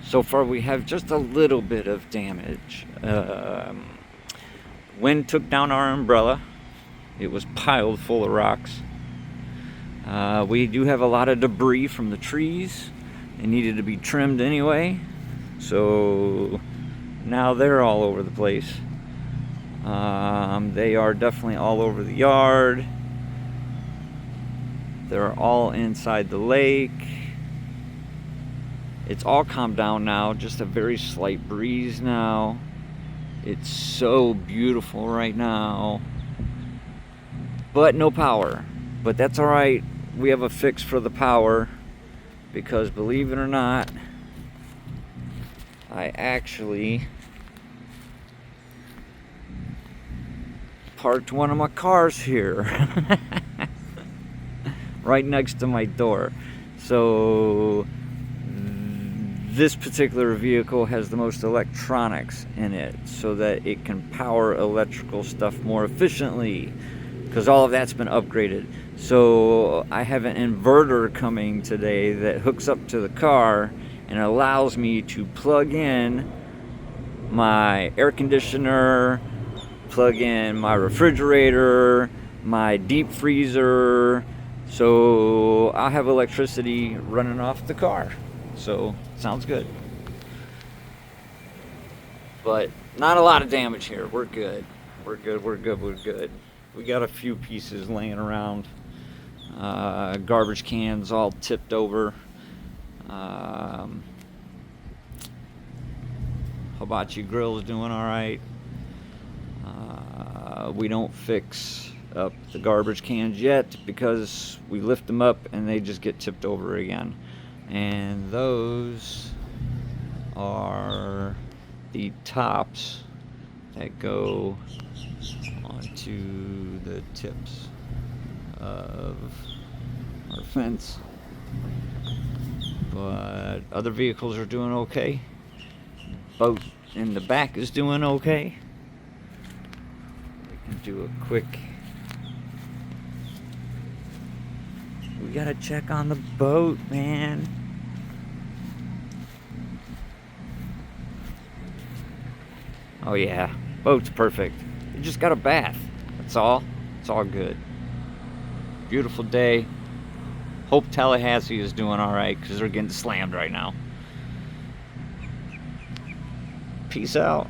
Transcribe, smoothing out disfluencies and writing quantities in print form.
So far we have just a little bit of damage. Wind took down our umbrella. It was piled full of rocks. We do have a lot of debris from the trees. They needed to be trimmed anyway. So now they're all over the place. They are definitely all over the yard. They're all inside the lake. It's all calmed down now, just a very slight breeze now. It's so beautiful right now. But no power. But that's alright. We have a fix for the power. Because believe it or not, I actually parked one of my cars here. Right next to my door. So this particular vehicle has the most electronics in it so that it can power electrical stuff more efficiently, because all of that's been upgraded. So I have an inverter coming today that hooks up to the car and allows me to plug in my air conditioner, plug in my refrigerator, my deep freezer. So I'll have electricity running off the car. So sounds good. But not a lot of damage here. We're good. We're good. We got a few pieces laying around. Garbage cans all tipped over. Hibachi grill is doing all right. We don't fix up the garbage cans yet because we lift them up and they just get tipped over again. And those are the tops that go onto the tips of our fence. But other vehicles are doing okay. Boat in the back is doing okay. We can do a quick. We gotta check on the boat, man. Oh yeah, boat's perfect. You just got a bath. That's all. It's all good. Beautiful day. Hope Tallahassee is doing all right because they're getting slammed right now. Peace out.